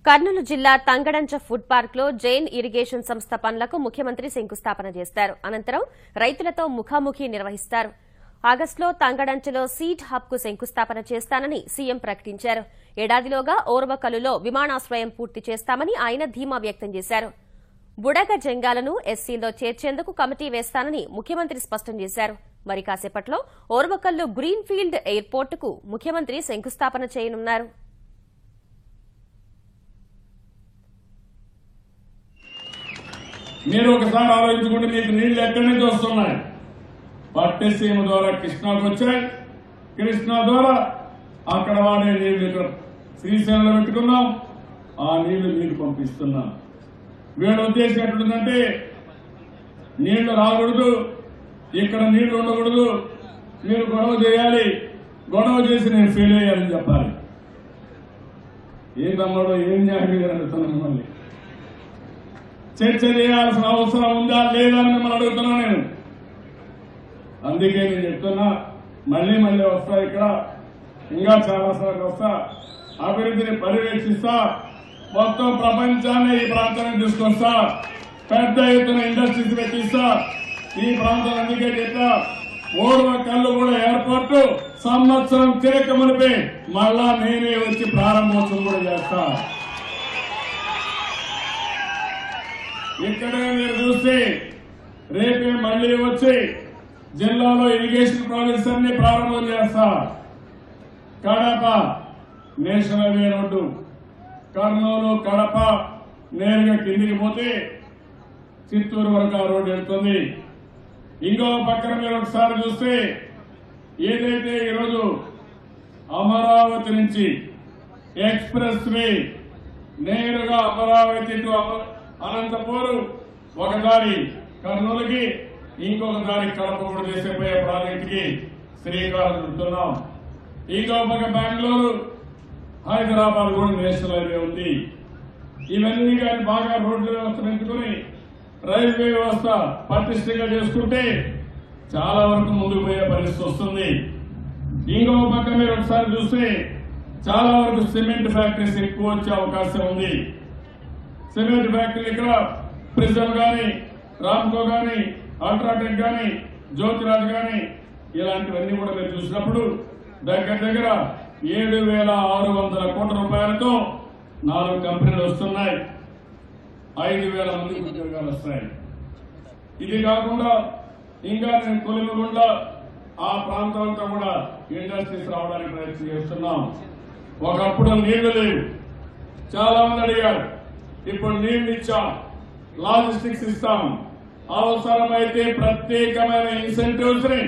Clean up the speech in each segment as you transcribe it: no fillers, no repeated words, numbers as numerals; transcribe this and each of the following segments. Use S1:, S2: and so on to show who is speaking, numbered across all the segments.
S1: కర్నూలు జిల్లా తంగడంచ food park లో Jain irrigation సంస్థ పనులకు ముఖ్యమంత్రి శంకుస్థాపన చేస్తారు. అనంతరం రైతులతో ముఖాముఖి నిర్వహిస్తారు. ఆగస్టులో తంగడంచలో సీడ్ హబ్ కు శంకుస్థాపన చేస్తానని సీఎం ప్రకటించారు. ఏడాదిలోగా ఓర్వకల్లులో విమానాశ్రయం పూర్తి చేస్తామని ఆయన ధీమా వ్యక్తం చేశారు. బుడగ జంగాలను ఎస్సీలో చేర్చేందుకు కమిటీ వేస్తానని ముఖ్యమంత్రి స్పష్టం చేశారు. మరి కాసేపట్లో ఓర్వకల్లు గ్రీన్ఫీల్డ్ ఎయిర్పోర్టుకు ముఖ్యమంత్రి శంకుస్థాపన చేయనున్నారు.
S2: మీరు ఒకసారి ఆలోచించుకుంటే మీకు నీళ్లు ఎక్కడి నుంచి వస్తున్నాయి? పట్టసీమ ద్వారా కృష్ణాకు వచ్చాయి. కృష్ణా ద్వారా అక్కడ వాడే నీళ్లు ఇక్కడ శ్రీశైలంలో పెట్టుకున్నాం. ఆ నీళ్లు మీకు పంపిస్తున్నాం. వీళ్ళ ఉద్దేశం ఎట్లుందంటే నీళ్లు రాకూడదు, ఇక్కడ నీళ్లు ఉండకూడదు, మీరు గొడవ చేయాలి, గొడవ చేసి నేను ఫెయిల్ అయ్యాలని చెప్పాలి. ఏం తమ్ముడు ఏం న్యాయం అడుగుతున్నాను. మిమ్మల్ని చర్చ చేయాల్సిన అవసరం ఉందా లేదా అని మిమ్మల్ని అడుగుతున్నా నేను. అందుకే నేను చెప్తున్నా, మళ్లీ వస్తా, ఇక్కడ ఇంకా చాలాసార్లు వస్తా, అభివృద్ధిని పర్యవేక్షిస్తా, మొత్తం ప్రపంచాన్ని ఈ ప్రాంతానికి తీసుకొస్తా, పెద్ద ఎత్తున ఇండస్ట్రీస్ పెట్టిస్తా ఈ ప్రాంతం. అందుకే చెప్తా, ఓర్వకల్లు కూడా ఎయిర్పోర్టు సంవత్సరం తిరగ మునిపి మళ్ళా నేనే వచ్చి ప్రారంభోత్సవం కూడా చేస్తా. ఇక్కడే మీరు చూస్తే రేపే మళ్లీ వచ్చి జిల్లాలో ఇరిగేషన్ ప్రాజెక్ట్స్ అన్ని ప్రారంభం చేస్తా. Kadapa national highway road, Kurnool Kadapa నేరుగా కిందికి పోతే చిత్తూరు వరకు ఆ రోడ్డు వెళ్తుంది. ఇంకో పక్కన మీరు ఒకసారి చూస్తే ఏదైతే ఈరోజు అమరావతి నుంచి ఎక్స్ప్రెస్ వే నేరుగా అమరావతి టు అనంతపూర్ ఒక దారి కర్నూలుకి, ఇంకొక దారి కడప కూడా చేసేపోయే ప్రాజెక్ట్ కి శ్రీకారం చుడుతున్నాం. ఇంకో పక్క బెంగళూరు హైదరాబాద్ కూడా నేషనల్ హైవే ఉంది. ఇవన్నీ కానీ బాగా రోడ్ల వ్యవస్థ పెంచుకుని రైల్వే వ్యవస్థ పటిష్టంగా చేసుకుంటే చాలా వరకు ముందుకు పోయే పరిస్థితి వస్తుంది. ఇంకో పక్క మీరు ఒకసారి చూస్తే చాలా వరకు సిమెంట్ ఫ్యాక్టరీస్ ఎక్కువ వచ్చే అవకాశం ఉంది. సిమెంట్ ఫ్యాక్టరీ ఇక్కడ ప్రిజం గాని, రామ్కో గాని, అల్ట్రాటెక్ గాని, జ్యోతిరాజ్ గాని ఇలాంటివన్నీ కూడా మీరు చూసినప్పుడు దగ్గర దగ్గర 7,600 కోట్ల రూపాయలతో 4 కంపెనీలు వస్తున్నాయి. 5,000 మంది ఉద్యోగాలు వస్తాయి. ఇది కాకుండా ఇంకా నేను కొలిమిగుండ ఆ ప్రాంతాలతో కూడా ఇండస్ట్రీస్ రావడానికి ప్రయత్నం చేస్తున్నాం. ఒకప్పుడు నీళ్లు లేవు, చాలా మంది అడిగారు. ఇప్పుడు నీళ్లు ఇచ్చాం, లాజిస్టిక్స్ ఇస్తాం, అవసరమైతే ప్రత్యేకమైన ఇన్సెంటివ్స్ ని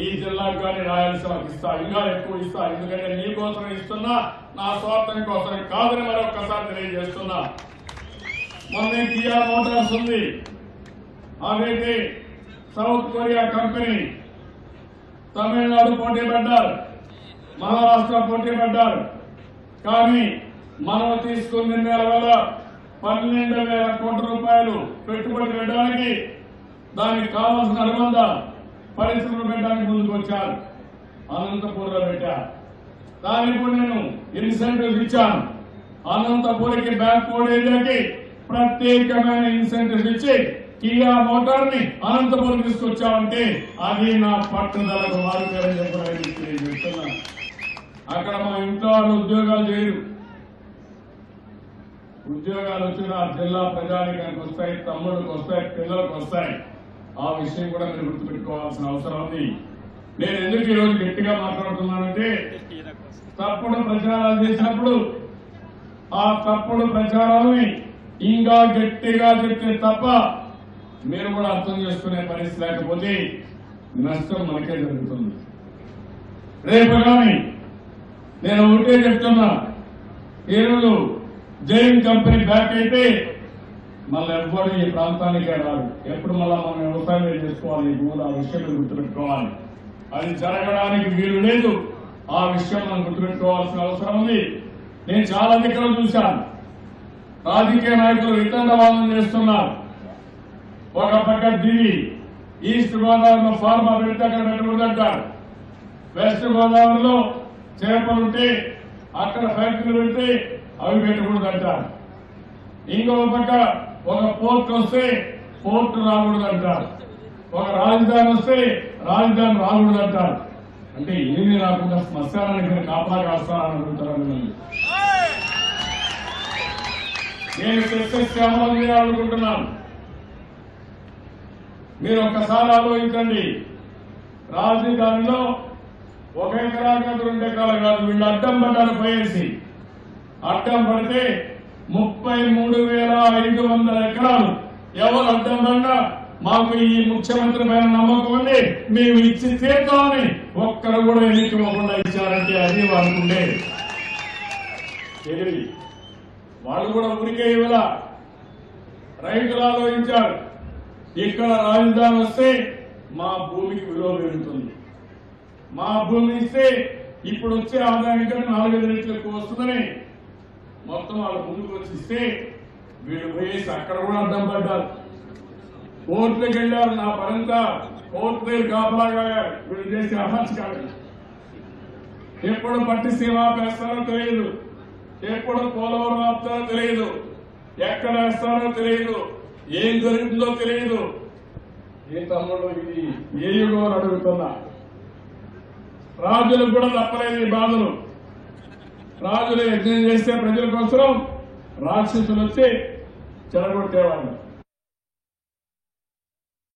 S2: ఈ జిల్లాకు కానీ రాయలసీమకి ఇస్తా, ఇంకా ఎక్కువ ఇస్తా. ఎందుకంటే నీకోసం ఇస్తున్నా, నా స్వార్థం కోసం కాదని మరొకసారి తెలియజేస్తున్నా. మొన్న కియా మోటార్స్ ఉంది, అదైతే సౌత్ కొరియా కంపెనీ, తమిళనాడు పోటీ పడ్డారు, మహారాష్ట్ర పోటీ పడ్డారు. కానీ మనం తీసుకున్న నిర్ణయాల వల్ల 12,000 కోట్ల రూపాయలు పెట్టుబడి పెట్టడానికి, దానికి కావాల్సిన అనుబంధ పరిశ్రమలు పెట్టడానికి ముందుకు వచ్చారు. అనంతపూర్లో పెట్టారు. దానికి కూడా నేను ఇన్సెంటివ్స్ ఇచ్చాను. అనంతపూర్కి బ్యాక్వర్డ్ ఏరియాకి ప్రత్యేకమైన ఇన్సెంటివ్స్ ఇచ్చి కియా మోటార్ ని అనంతపురం తీసుకొచ్చామంటే అది నా పట్టుదలకు మారుపేరని చెప్పాను. అక్కడ మా ఇంట్లో వాళ్ళు ఉద్యోగాలు చేయరు. ఉద్యోగాలు వచ్చిన జిల్లా ప్రజానికానికి వస్తాయి, తమ్ముడికి వస్తాయి, పిల్లలకు వస్తాయి. ఆ విషయం కూడా మీరు గుర్తుపెట్టుకోవాల్సిన అవసరం ఉంది. నేను ఎందుకు ఈరోజు గట్టిగా మాట్లాడుతున్నానంటే, తప్పుడు ప్రచారాలు చేసినప్పుడు ఆ తప్పుడు ప్రచారాలని ఇంకా గట్టిగా చెప్తే తప్ప మీరు కూడా అర్థం చేసుకునే పరిస్థితి లేకపోతే నష్టం మనకే జరుగుతుంది. రేపు కానీ నేను ఒకటే చెప్తున్నా, ఈరోజు జైన్ కంపెనీ బ్యాక్ అయితే మళ్ళీ ఎవ్వరు ఈ ప్రాంతానికే రాదు. ఎప్పుడు మళ్ళా మనం వ్యవసాయం చేసుకోవాలి, భూములు, ఆ విషయం గుర్తుపెట్టుకోవాలి. అది జరగడానికి వీలు లేదు. ఆ విషయం మనం గుర్తుపెట్టుకోవాల్సిన అవసరం ఉంది. నేను చాలా దగ్గర చూశాను, రాజకీయ నాయకులు వితండవాదం చేస్తున్నారు. ఒక పక్క ఢిల్లీ, ఈస్ట్ గోదావరిలో ఫార్మా పెడితే అక్కడ పెట్టకూడదంటారు. వెస్ట్ గోదావరిలో చేపలుంటే అక్కడ ఫ్యాక్టరీలు పెడితే అవి పెట్టకూడదంటారు. ఇంకో పక్క ఒక పోర్ట్ వస్తే పోర్ట్ రాకూడదంటారు, ఒక రాజధాని వస్తే రాజధాని రాకూడదంటారు. అంటే ఏమీ రాకుండా శ్మశానానికి కాపలా కాస్తారని అడుగుతారు. నేను శ్యామలం చేయాలనుకుంటున్నాను. మీరు ఒక్కసారి ఆలోచించండి. రాజధానిలో 1 ఎకరా కాదు 2 ఎకరాలు కాదు, వీళ్ళు అడ్డం పడ్డారు. పోయేసి అడ్డం పడితే 33,500 ఎకరాలు ఎవరు అడ్డం పడినా మాకు ఈ ముఖ్యమంత్రి పైన నమ్మకం ఉంది, మేము ఇచ్చి తీర్తామని ఒక్కరు కూడా ఎన్నికకుండా ఇచ్చారంటే అది వాళ్ళకుండే తెలివి. వాళ్ళు కూడా ఊరికే ఇవ్వాల, రైతులు ఆలోచించారు. ఇక్కడ రాజధాని వస్తే మా భూమికి విలువ పెరుగుతుంది, మా భూమి ఇస్తే ఇప్పుడు వచ్చే ఆదాయం కంటే 4 రెట్లు ఎక్కువ వస్తుందని మొత్తం వాళ్ళ ముందుకు వచ్చి ఇస్తే వీళ్ళు పోయేసి అక్కడ కూడా అడ్డం పడ్డారు. కోర్టులకు వెళ్ళారు. నా పరంతా కోర్టు దగ్గర కాపలాగా వీళ్ళు చేసే అహంకారం. ఎప్పుడు పట్టిసీమ వేస్తారో తెలియదు, ఎప్పుడు పోలవరం ఆపుతారో తెలియదు, ఎక్కడ వేస్తారో తెలియదు, ఏం జరుగుతుందో తెలియదు. ఏ తమ్ముడు ఇది ఏ యుగం అని అడుగుతున్నా. రాజులకు కూడా తప్పలేదు ఈ బాధలు. రాజులు యజ్ఞం చేస్తే ప్రజల కోసం రాక్షసులు వచ్చి చెడగొట్టేవాళ్ళు.